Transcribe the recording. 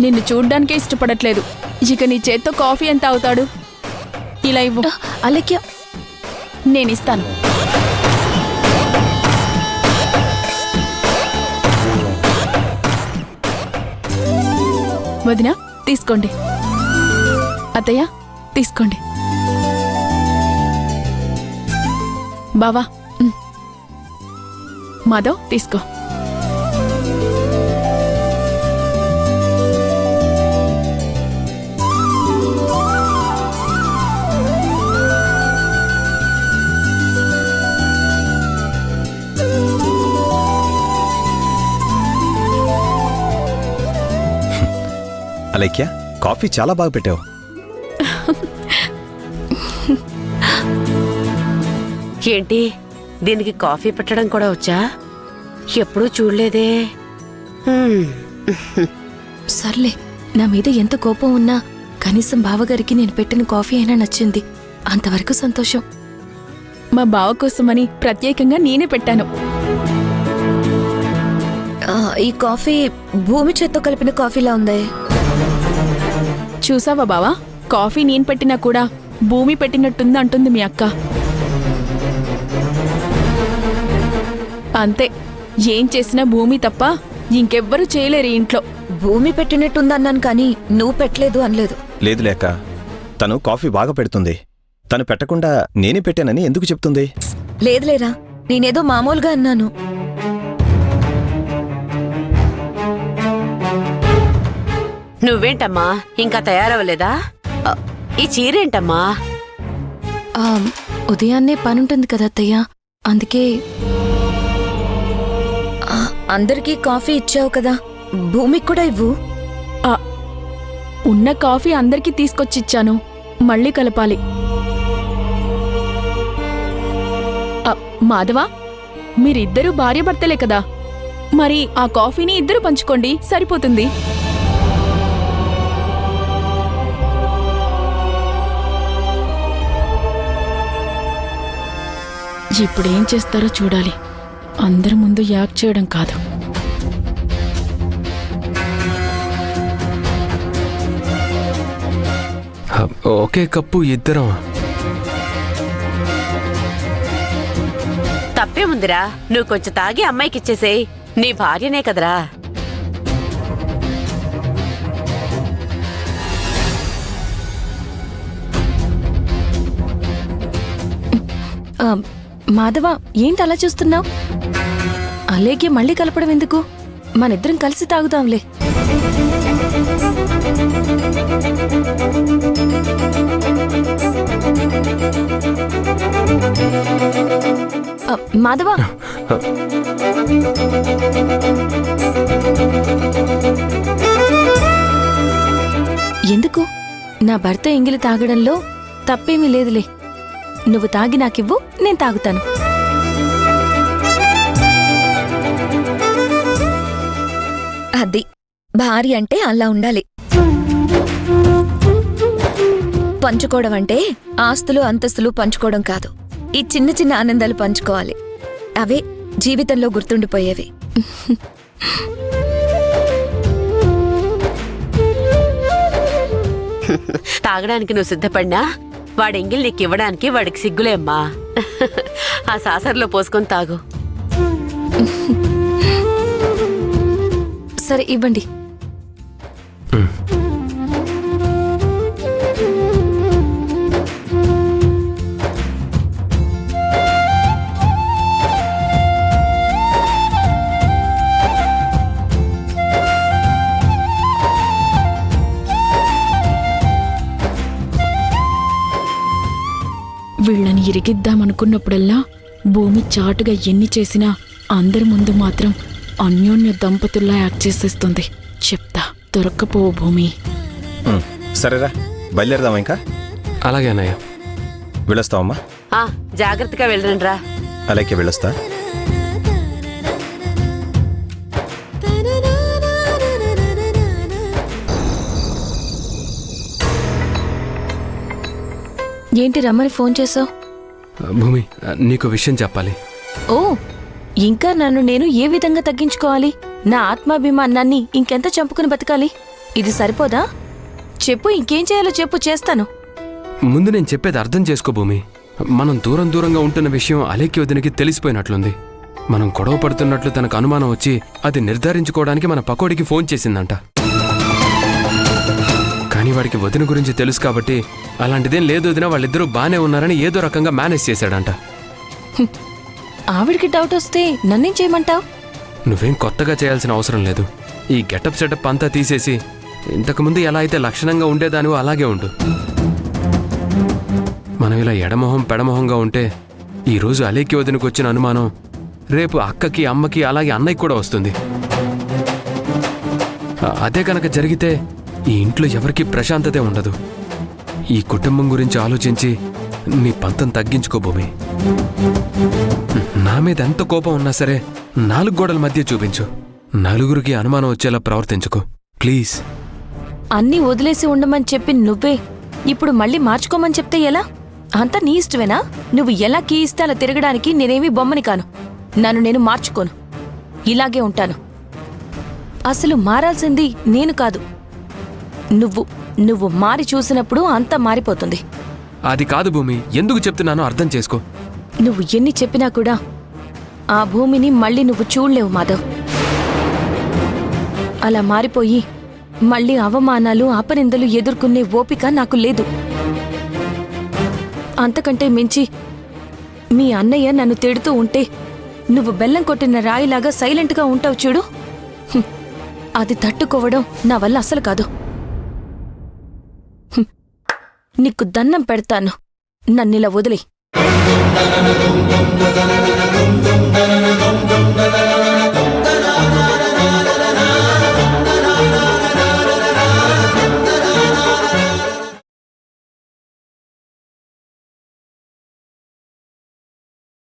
నిన్ను చూడ్డానికే ఇష్టపడట్లేదు. ఇక నీ చేత్తో కాఫీ ఎంత అవుతాడు? ఇలా ఇవ్వు. అలేఖ్య, నేనిస్తాను. వదినా తీసుకోండి. అత్తయ్య తీసుకోండి. బావా మాధవ్ తీసుకో. అలేఖ్య, కాఫీ చాలా బాగా పెట్టావు. ఏంటి, దీనికి కాఫీ పెట్టడం కూడా వచ్చా? ఎప్పుడూ చూడలేదే. సర్లే, నా మీద ఎంత కోపం ఉన్నా కనీసం బావగారికి నేను పెట్టిన కాఫీ అయినా నచ్చింది. అంతవరకు సంతోషం. మా బావ కోసమని ప్రత్యేకంగా నేనే పెట్టాను. ఈ కాఫీ భూమి చేత్తో కలిపిన కాఫీలా ఉంది. చూసావా బావా, కాఫీ నేను పెట్టినా కూడా భూమి పెట్టినట్టుంది అంటుంది మీ అక్క. అంతే, ఏం చేసినా భూమి తప్ప ఇంకెవ్వరూ చేయలేరు ఇంట్లో. భూమి పెట్టినట్టుందన్నాను కానీ నువ్వు పెట్టలేదు అనలేదు. లేదు లేక, తను కాఫీ బాగా పెడుతుంది. తను పెట్టకుండా నేనే పెట్టానని ఎందుకు చెప్తుంది? లేదులేరా, నేనేదో మామూలుగా అన్నాను. నువ్వేంటమ్మా ఇంకా తయారవ్వలేదా? ఈ చీరేంటమ్మా? ఉదయాన్నే పనుంటుంది కదా అత్తయ్య, అందుకే. అందరికీ కాఫీ ఇచ్చావు కదా, భూమికి కూడా ఇవ్వు. ఉన్న కాఫీ అందరికీ తీసుకొచ్చిచ్చాను, మళ్ళీ కలపాలి. మాధవా, మీరిద్దరూ భార్యాభర్తలే కదా, మరి ఆ కాఫీని ఇద్దరు పంచుకోండి, సరిపోతుంది. ఇప్పుడేం చేస్తారో చూడాలి. అందరి ముందు యాక్ట్ చేయడం కాదు. ఒకే కప్పు ఇద్దరం. తప్పేముందిరా, నువ్వు కొంచెం తాగి అమ్మాయికిచ్చేసేయ్. నీ భార్యనే కదరా. మాధవ, ఏంటి అలా చూస్తున్నావు? అలాగే మళ్ళీ కలపడం ఎందుకు? మనిద్దరం కలిసి తాగుదాంలే. మాధవ, ఎందుకు? నా భర్త ఎంగిలి తాగడంలో తప్పేమీ లేదులే. నువ్వు తాగి నాకివ్వు, నేను తాగుతాను. అది భార్య అంటే అలా ఉండాలి. పంచుకోవడం అంటే ఆస్తులు అంతస్తులు పంచుకోవడం కాదు, ఈ చిన్న చిన్న ఆనందాలు పంచుకోవాలి. అవే జీవితంలో గుర్తుండిపోయేవి. తాగడానికి నువ్వు సిద్ధపడినా వాడెంగిల్ నీకు ఇవ్వడానికి వాడికి సిగ్గులే అమ్మా. ఆ సాసర్లో పోసుకొని తాగు. సరే, ఇవ్వండి. వీళ్ళని ఇరిగిద్దామనుకున్నప్పుడల్లా భూమి చాటుగా ఎన్ని చేసినా అందరి ముందు మాత్రం అన్యోన్య దంపతుల్లా యాక్ట్ చేసేస్తుంది. చెప్తా, దొరక్కపోవు భూమి. సరేరా, బయలుదేరదామా? ఇంకా అలాగే అన్నయ్య. వెళ్ళొస్తావమ్మా? జాగ్రత్తగా వెళ్ళండిరా. అలాగే వెళ్ళొస్తా. ఏంటి రమ్మని ఫోన్ చేసావు? భూమి, నీకు విషయం చెప్పాలి. ఓ, ఇంకా నన్ను నేను ఏ విధంగా తగ్గించుకోవాలి? నా ఆత్మాభిమానాన్ని ఇంకెంత చంపుకుని బతకాలి? ఇది సరిపోదా? చెప్పు, ఇంకేం చేయాలో చెప్పు, చేస్తాను. ముందు నేను చెప్పేది అర్థం చేసుకో భూమి. మనం దూరంగా ఉంటున్న విషయం అలేఖ్య వదినకి తెలిసిపోయినట్లుంది. మనం గొడవ పడుతున్నట్లు తనకు అనుమానం వచ్చి అది నిర్ధారించుకోవడానికి మన పకోడికి ఫోన్ చేసిందంట. కానీ వాడికి వదిన గురించి తెలుసు కాబట్టి అలాంటిదేం లేదు వదిన, వాళ్ళిద్దరూ బానే ఉన్నారని ఏదో రకంగా మేనేజ్ చేశాడంట. ఆవిడికి డౌట్ వస్తే నన్నేం చేయమంటావు? నువ్వేం కొత్తగా చేయాల్సిన అవసరం లేదు. ఈ గెటప్ సెటప్ అంతా తీసేసి ఇంతకుముందు ఎలా అయితే లక్షణంగా ఉండేదానివో అలాగే ఉండు. మనం ఇలా ఎడమొహం పెడమొహంగా ఉంటే ఈరోజు అలేఖ్య వదినకు వచ్చిన అనుమానం రేపు అక్కకి అమ్మకి అలాగే అన్నయ్యకి కూడా వస్తుంది. అదే కనుక జరిగితే ఈ ఇంట్లో ఎవరికీ ప్రశాంతతే ఉండదు. ఈ కుటుంబం గురించి ఆలోచించి నీ పంతం తగ్గించుకో భూమి. నా మీద ఎంత కోపం ఉన్నా సరే 4 గోడల మధ్య చూపించు. నలుగురికి అనుమానం వచ్చేలా ప్రవర్తించుకో ప్లీజ్. అన్నీ వదిలేసి ఉండమని చెప్పి నువ్వే ఇప్పుడు మళ్ళీ మార్చుకోమని చెప్తే ఎలా? అంతా నీ ఇష్టమేనా? నువ్వు ఎలా కీ ఇస్తే అలా తిరగడానికి నేనేమీ బొమ్మని కాను. నన్ను నేను మార్చుకోను, ఇలాగే ఉంటాను. అసలు మారాల్సింది నేను కాదు, నువ్వు మారి చూసినప్పుడు అంతా మారిపోతుంది. అది కాదు భూమి, ఎందుకు చెప్తున్నానో అర్థం చేసుకో. నువ్వు ఎన్ని చెప్పినా కూడా ఆ భూమిని మళ్ళీ నువ్వు చూడలేవు మాధవ్. అలా మారిపోయి మళ్ళీ అవమానాలు అపనిందలు ఎదుర్కొనే ఓపిక నాకు లేదు. అంతకంటే మించి మీ అన్నయ్య నన్ను తిడుతూ ఉంటే నువ్వు బెల్లం కొట్టిన రాయిలాగా సైలెంట్గా ఉంటావు చూడు, అది తట్టుకోవడం నా వల్ల అసలు కాదు. నీకు దండం పెడతాను, నన్నిలా వదిలే.